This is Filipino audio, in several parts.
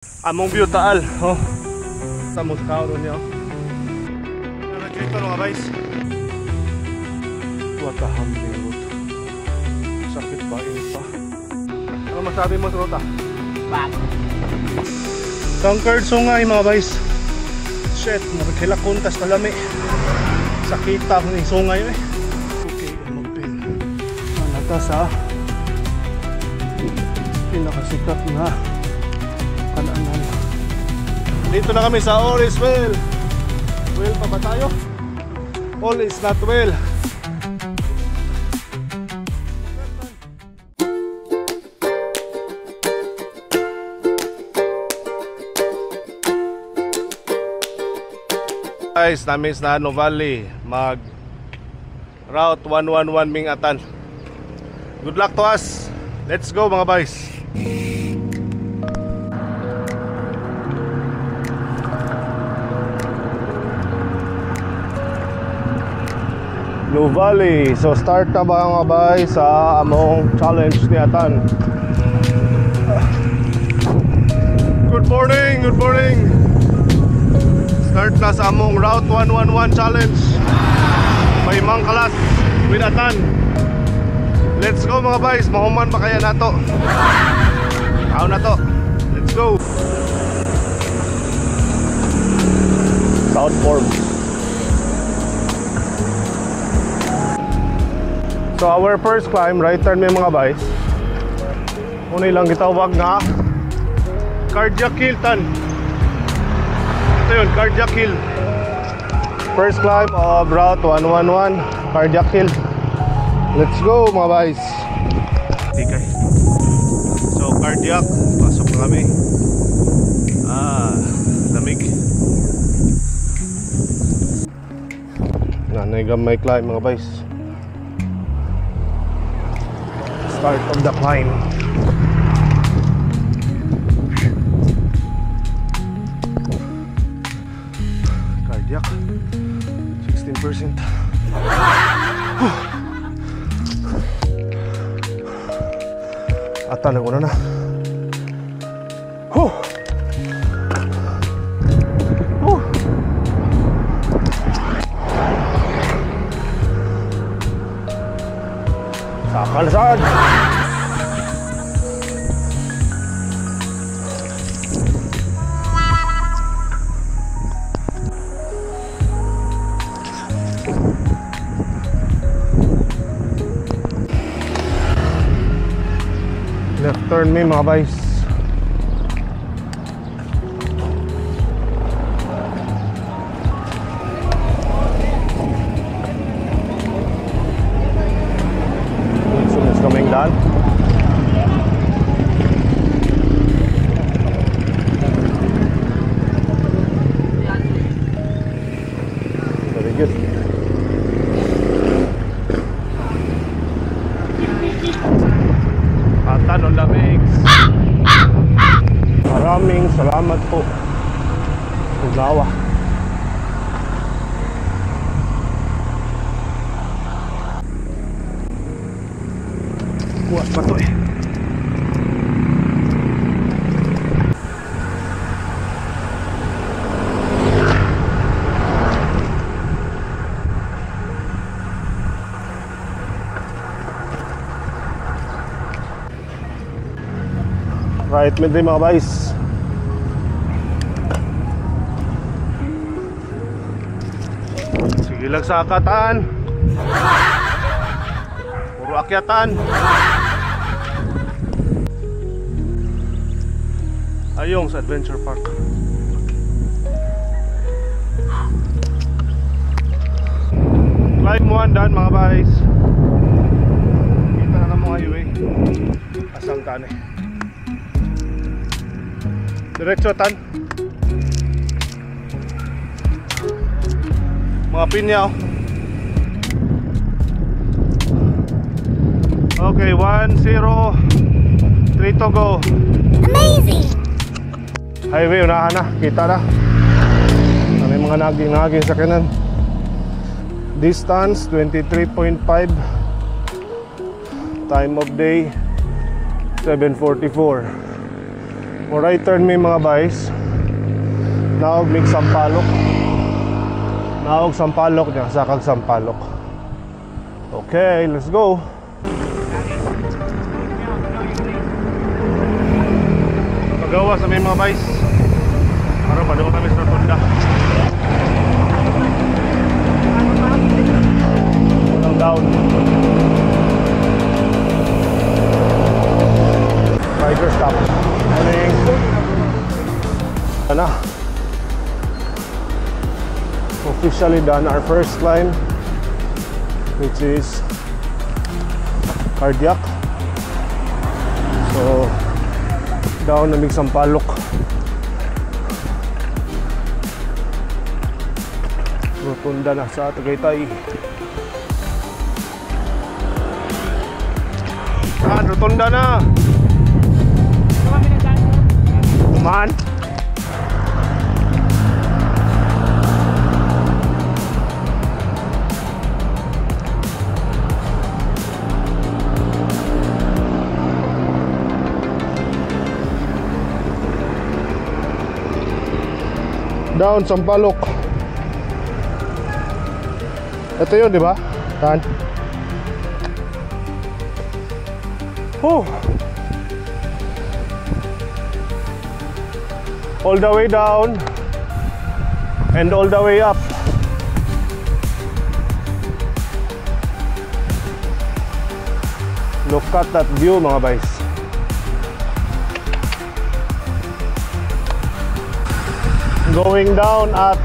Among view taal, oh. Tamo sa karon niya. Dito mga guys. What a humbling road. Sakit pa, init pa. Ano masabi mo sa ruta? Bag. Conquered Sungay mga guys. Shit, nakikilakon tas kalami. Sakita ko ng Sungay eh. Okay, magpin. Manata sa pinakasikat na kanaanan. Dito na kami sa All is Well. Well pa ba tayo? All is not well. Guys, namin sa Ano Valley mag route 111 Mingatan. Good luck to us. Let's go mga boys. Blue Valley. So start na ba mga bay sa among challenge ni Atan. Good morning, good morning. Start na sa among route 111 challenge. May Mangkalas with Atan. Let's go mga boys, mahuman ba kaya nato? Ako na to. Let's go. South Form. So our first climb, right turn may mga boys. Una lang gitawag nga cardiac hill tan. Ito yun, cardiac hill. First climb of route 111 cardiac hill. Let's go mga boys. Okay. So cardiac, pasok na kami. Lamig. Nanay gamay climb mga boys. Start of the climb. Cardiac 16%. Atan ako na. Sakal-sakal. Left turn me mga boys. It's coming down. Very good. Atan on the mix. Maraming salamat po. Ugawa. Kuwas pa to eh. Right mid din mga boys. Sige lang sa akatan. Puro akyatan. Ayong sa Adventure Park. Climb 1 done mga boys. Kita na ng mga highway. Asang tani. Diretso tan. Mga pinya. Okay, 1, 0, 3 to go. Amazing. Highway unahan na, kita na. Ano yung mga naging sa kanan. Distance 23.5. Time of day 7:44. O right turn may mga boys. Naog mix sampalok. Naog sampalok niya sa kag sampalok. Okay, let's go. Pagawa sa may mga boys. Para pa doon kami sa Tonda. Down. Rider stop. Morning. Ano? Officially done our first climb, which is Cardiac. So down na mig Sampaloc. Rotunda na sa Tagaytay. Rotunda na. Man. Down Sampaloc. Ito yun, di ba? Tan. Oh. All the way down and all the way up. Look at that view mga boys. Going down at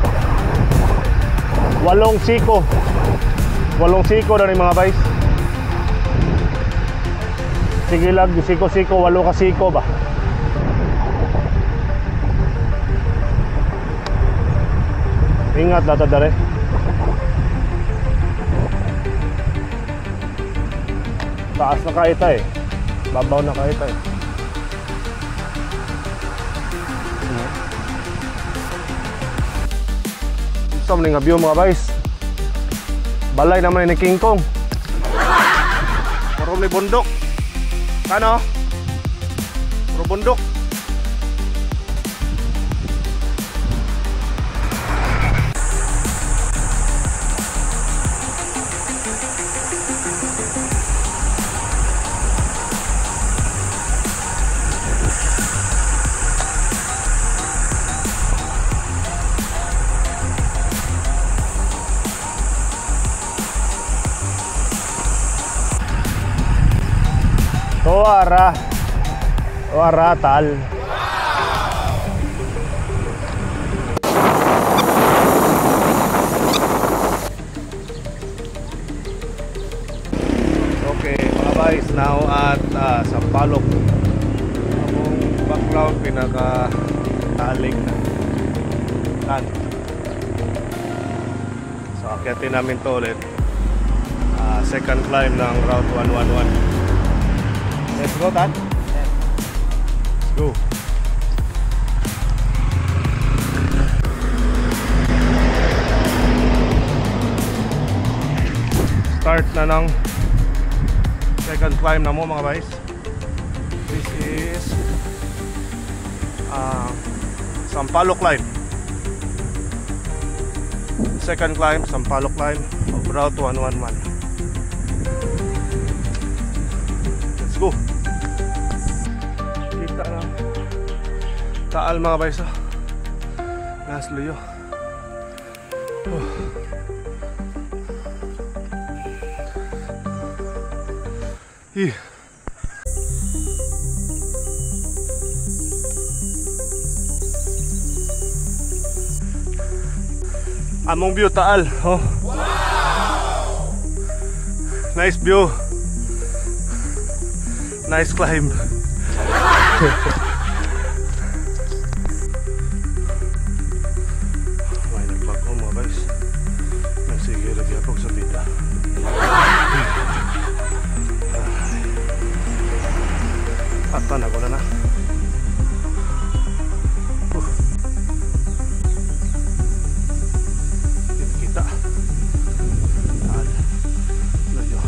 Walong Siko na rin mga boys. Sige lang, siko-siko, walo ka siko ba? Ingat data dare. Taas na kaita eh. Babaw na kaita eh. Gusto mo nga view mga boys. Balay naman ni King Kong. Puro may bundok. Ano? Puro bundok. Wara tal. Okay mga guys, now at Sampaloc. Among background pinaka talig na tan. So akyatin namin to ulit. Second climb ng Route 111. Let's go, Tan. Let's go. Start na ng second climb na mo mga guys. This is Sampaloc climb. Second climb, Sampaloc climb of Route 111. Let's go. Kita na taal mga guys. Nasluyo. Among view taal. Oh. Wow! Nice view. Nice climb. May nagbago mga guys. Nagsige lagi ako sa bida. Atan ako na. Kita. Layo.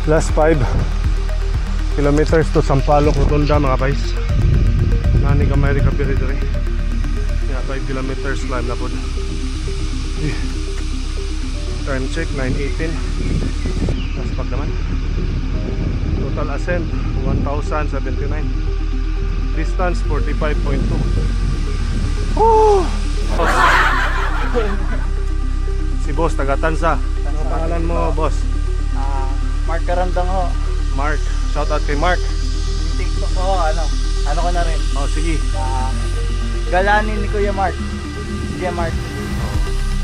Last 5 kilometers to Sampaloc Rotunda mga guys. Nani gamay rin kapiri diri. Yeah, 5 kilometers climb na po. Time check 9:18. Last pag naman. Total ascent 1079. Distance 45.2. Si boss taga Tansa. Ano pangalan mo, boss? Mark Karandang ho. Mark. Shout out kay Mark. Yung TikTok ko, ano ko na rin. Oh, sige. Galanin ni Kuya Mark. Kuya Mark.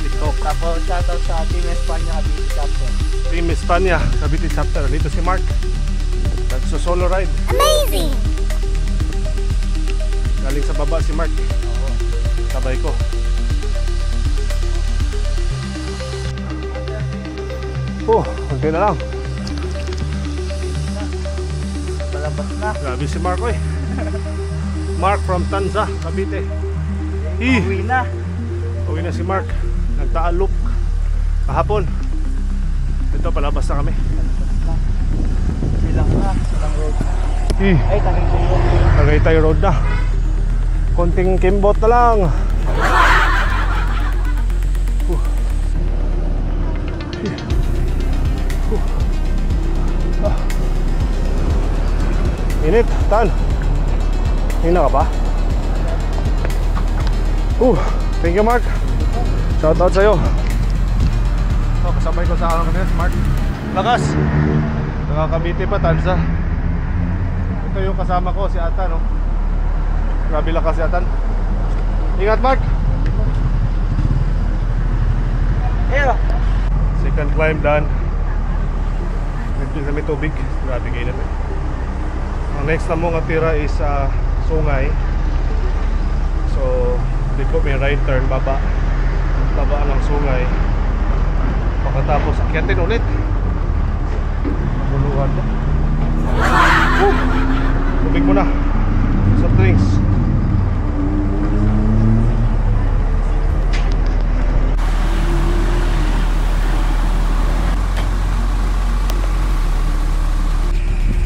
TikTok. Tapos shoutout sa Team Espanya Cavite Chapter. Team Espanya Cavite Chapter. Dito si Mark. Nagso-solo ride. Amazing! Galing sa baba si Mark. Oo. Sabay ko. Kunti na lang. Palabas na. Grabe si Mark eh. Mark from Tanza, Cavite. Uwi na. Uwi na si Mark. Nagtaalok kahapon. Ito palabas na kami. Palabas na. Silang road. Ay, Tagaytay road. Tagaytay road na. Konting kimbot na lang. Init, Tan. Hina ka pa? Thank you, Mark. Shout out sa'yo. Kasabay ko sa akin kanina, Mark. Lakas. Nakakabiti pa, Tanza. Ito yung kasama ko, si Atan, no? Grabe lakas si Atan. Ingat, Mark. Yeah. Second climb done. Nagpil kami tubig. Grabe kayo natin. Ang next na mong atira is Sungay. So dito may right turn baba. Baba ng Sungay. Pagkatapos akyatin ulit. Maguluhan to. Tubig muna. Soft drinks.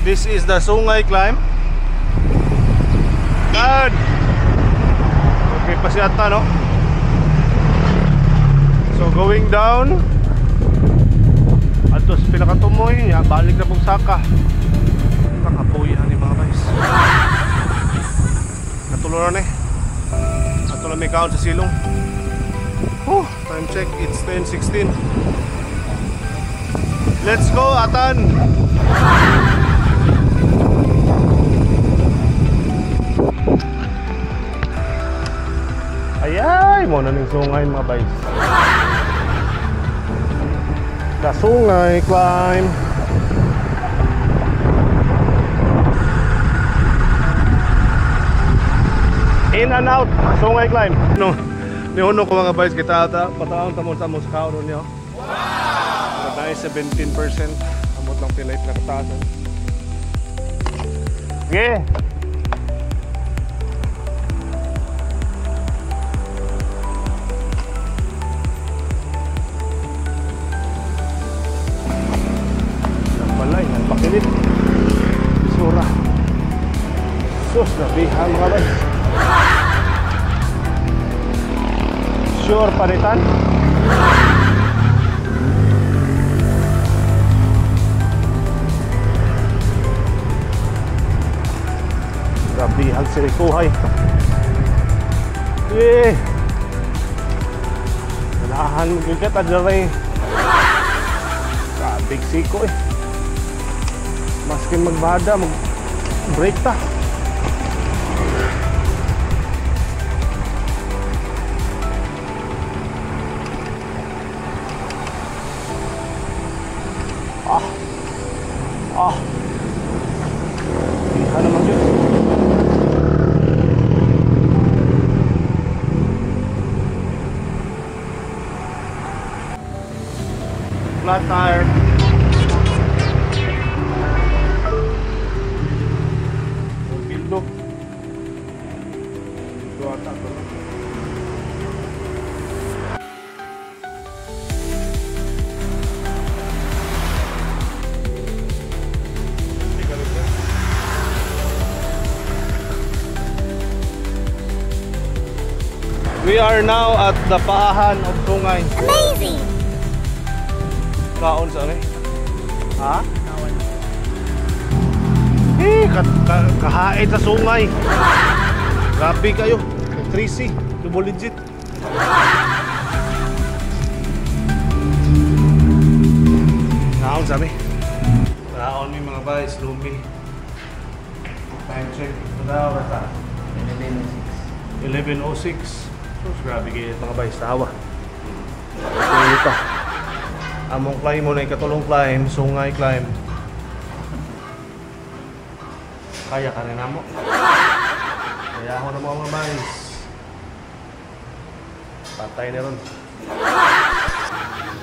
This is the Sungay climb. God! Okay pa si Ata, no? So going down atos pinakatumoy niya, balik na pong Saka. Nakapuyan ni mga guys. Natuluran eh. Ato na may count sa silong. Time check, it's 10:16. Let's go, Atan! Ayay, mo na ning Sungay mga guys. The Sungay climb. In and out, Sungay climb. No, niuno ko mga guys, kita pataon tamon sa muskaon niyo. Wow! Dahil 17% amot lang pinait na kataasan. Okay. Pakilit Isura sus, nabihan mga guys. Sure panitan. Nabihan sila kuhay. Nanahan gigat adalay. Big siko eh. Maski magbada, mag-break ta. Iha naman yun. Flat tire. We are now at the paahan of Sungay. Amazing! Kaon sa ano? Ha? Nawan. Kahain sa Sungay. Grabe kayo. 3C. Double legit. Kaon sabi. Kaon mi mga guys. Lumi. Time check. Tadaw rata. 11:06. Grabe kayo mga guys. Tawa. Okay ito. Among climb mo na ikatulong climb, Sungay climb. Kaya ka rin mo. Kaya ako na mga guys. Patay na ron.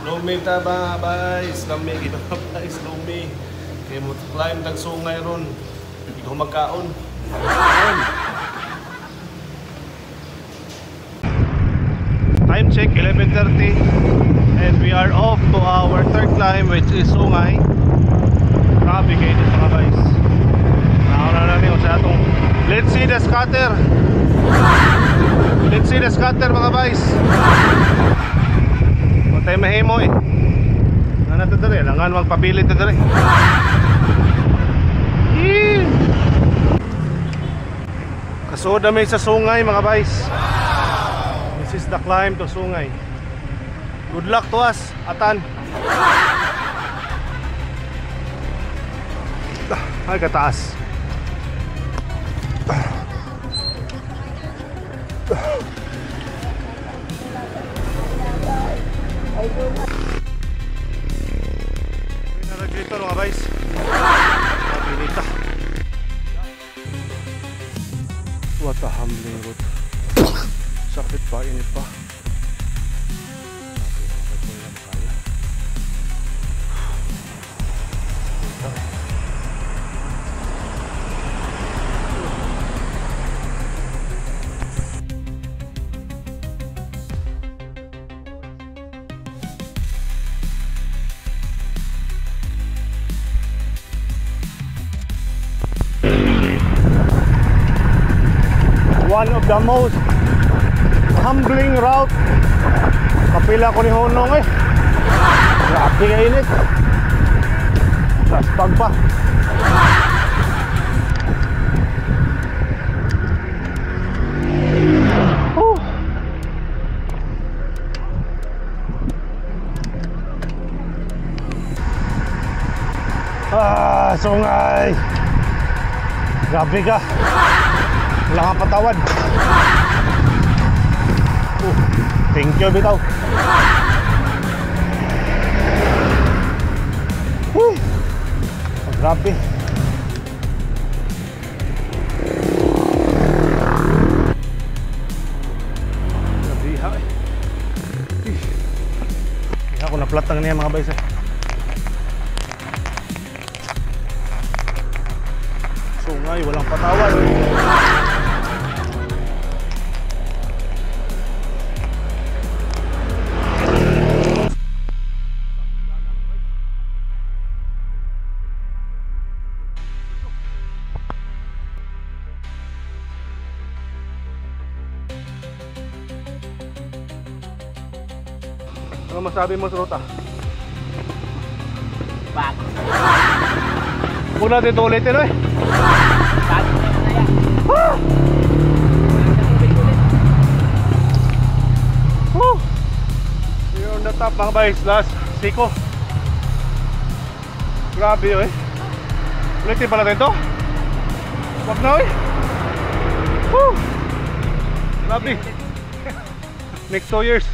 Lumi ta ba guys? Lami kita ba guys? Lumi. Kaya mo climb ng Sungay ron. Hindi ko magkaon. Time check 11:30 and we are off to our third climb which is Sungay. Grabe kayo dito mga guys. Nauna na niyo sa atong let's see the scatter. Let's see the scatter mga guys. Kung tayo mahimo eh. Nga na ito dali, langan magpabilit ito dali. Kasoda may sa Sungay mga guys. This is the climb to Sungay. Good luck to us, Atan. Ay, kataas. Pinaragito mga guys. Pinita. What a humbling road. Sakit pa, init pa. One of the most humbling route. Kapila ko ni Honong eh. Grabe ka init. Laspag pa. Sungay. Grabe ka. Wala kang patawad. Thank you bitaw. Grabe. Nabiha eh. Kaya ako naplatang niya mga bays eh. Sungay, walang patawad. Ano masabi mo sa ruta? Bago. Huwag natin ito ulitin eh. Bago na na yan. You're on the top mga guys. Last Siko. Grabe eh. Ulitin pala natin ito. Huwag na eh. Grabe. Next 2 years.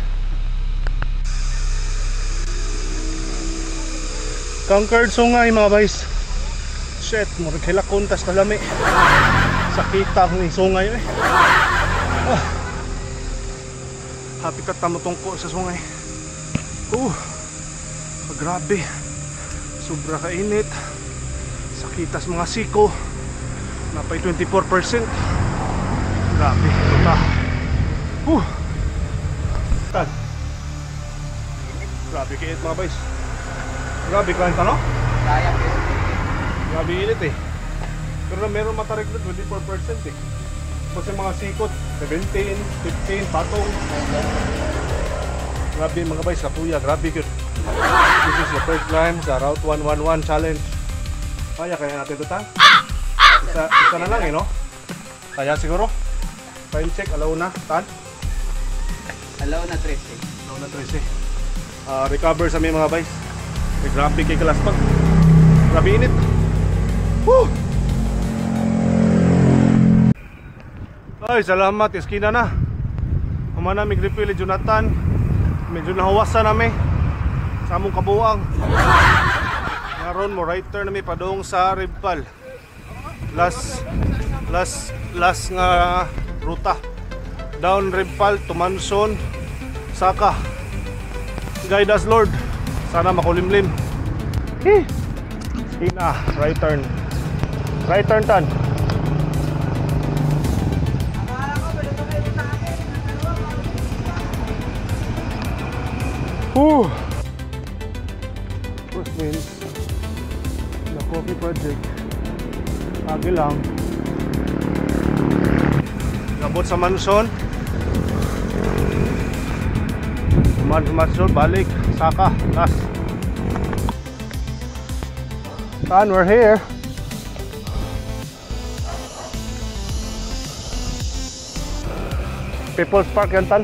Conquered Sungay mga guys. Shit, murag hilakon tas kalami. Sakita ng Sungay eh. Happy ka tamutungko sa Sungay. Grabe. Sobra kainit. Sakitas mga siko. Napay 24%. Grabe. Tan. Grabe kainit mga guys. Grabe kain ka no? Kaya ko. Grabe init eh. Pero meron matarik na 24% eh. Kasi mga sikot 17, 15, patong. Grabe mga boys, kapuya, grabe good. This is the first climb sa Route 111 Challenge. Kaya natin ito ta? Isa na lang no? Kaya siguro? Time check, alaw na, tan? Alaw na 13. Alaw na 13. Recover sa mga boys. Grabe kay kalaspag. Grabe init. Woo! Ay, salamat, iskina na. Humana mi gripili Jonathan. Medyo nahawasan nami sa among kabuang. Ngaron mo right turn nami padung sa Ribpal. Last nga ruta. Down Ribpal, Tumanson, Saka. Guide us Lord. Sana makulimlim. Iskina, right turn. Right turn tan. First wins the coffee project. Agi lang. Nabot sa Manson. Manson balik. Saka. Last. Tan, we're here. People's Park yan tan.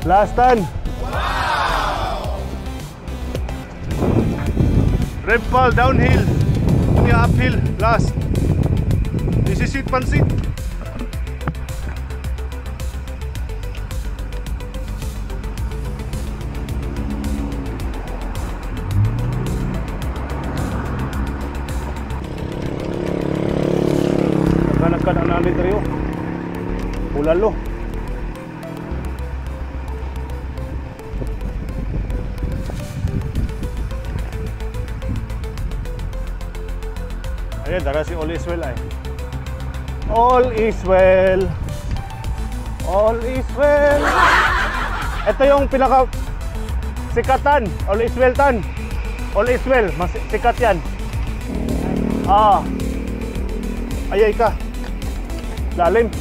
Last time. Wow! Ribpal downhill. Kunya uphill. Last. This is it, pansit. Nagkanagkan ang namin tayo. Bulalo. Ayan, dara si All is well ay. All is well. All is well. Ito yung pinaka sikatan. All is well tan. All is well. Mas sikat yan. Ayay ka. Lalim.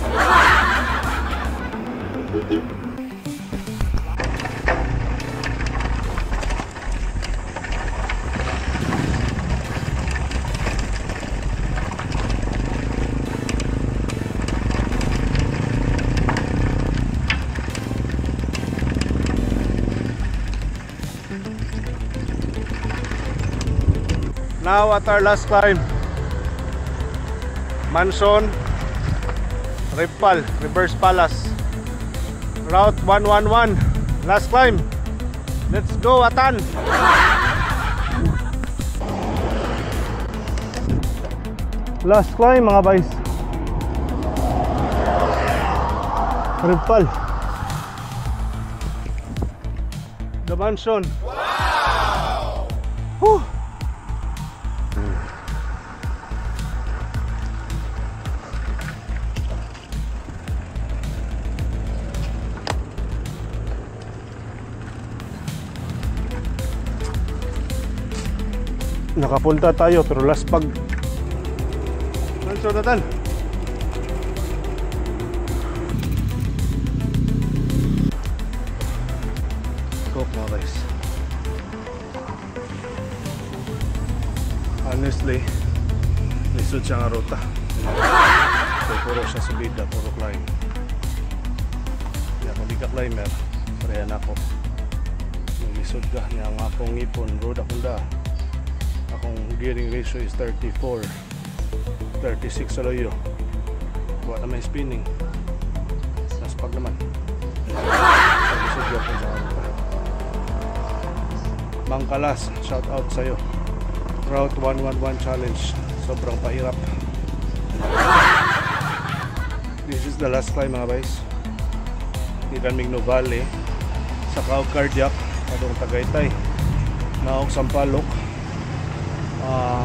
Now at our last climb, Manson, Ribpal, Reverse Palace, Route 111, last climb. Let's go, Atan! Last climb mga boys. Ribpal, the Manson. Wow! Whew. Nakapunta tayo pero laspag. Manson Natan. Cook mga guys. Honestly, lisod siya nga ruta. So, puro siya subida, puro climb. Kaya kung di ka climber, parehan ako. Lisod ka niya ang akong ipon, road akong da. Akong gearing ratio is 34, 36 sa loyo. Buwan na may spinning. Naspag naman. Bangkalas, shout out sa'yo. Route 111 Challenge. Sobrang pahirap. This is the last climb mga guys. Ikan Migno Valley. Sa Kaog Cardiac. Padong Tagaytay. Naog Sampaloc.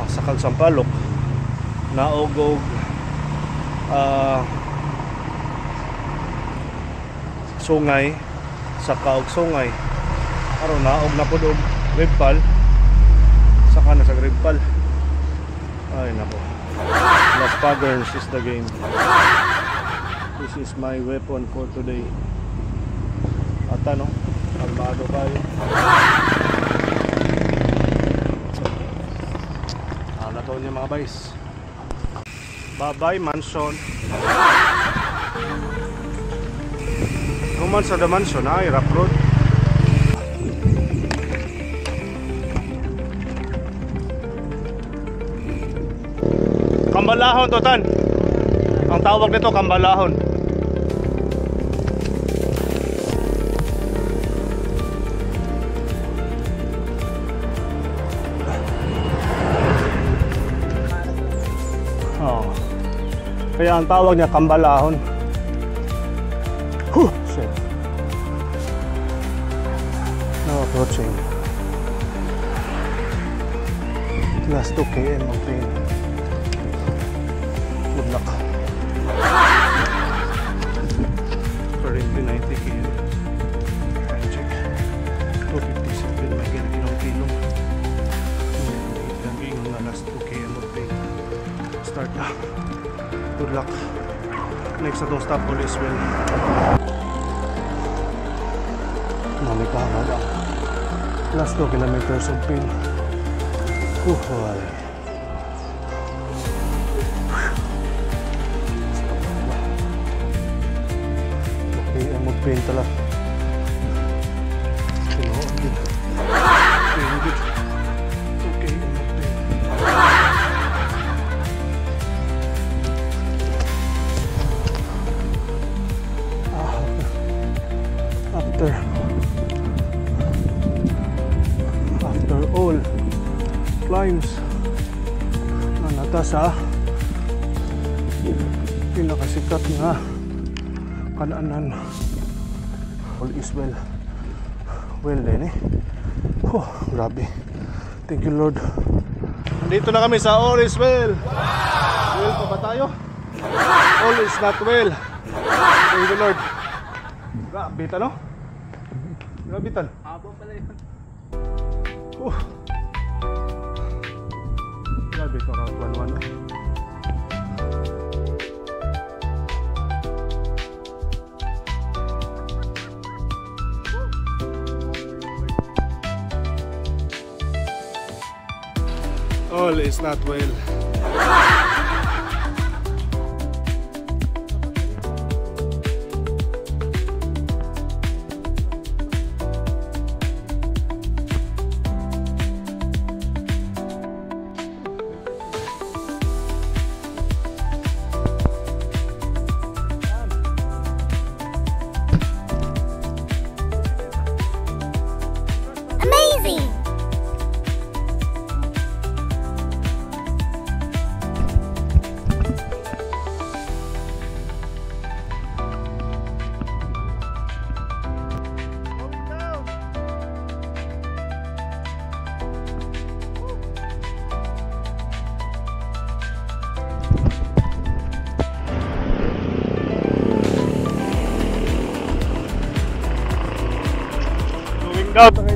Sa Sampaloc naog Sungay sa Kaog Sungay aron naog na pud og Ribpal saka na sa Ribpal ay nako Las Paggers is the game. This is my weapon for today. At ano, kalmado kayo. Na to niya mga boys. Bye-bye mansion. Kuman sa the mansion ha, Irap Road. Kambalahon to tan. Ang tawag nito kambalahon. Oh. Kaya ang tawag niya kambalahon. Shit. Now approaching. Last 2 km of pain. Good luck. Currently 90 km. Time check. 257 may kilo. Laging nga last 2 km of pain. Start na. Good luck. Next na itong stop all is well. Mamikahan lang. Last 2 kilometers of pain. Why? Okay, I'm of pain tala. Pain good. Okay, I'm of pain. After all climbs na nata sa pinakasikat nga kanaanan. All is well. Well din eh. Oh, grabe. Thank you Lord. Nandito na kami sa All is well. Well pa ba tayo? All is not well. Thank you Lord. Grabe talo. Grabe tal. Habo pala yun. Grabe ka Route 11. All is not well. Amazing! Going down.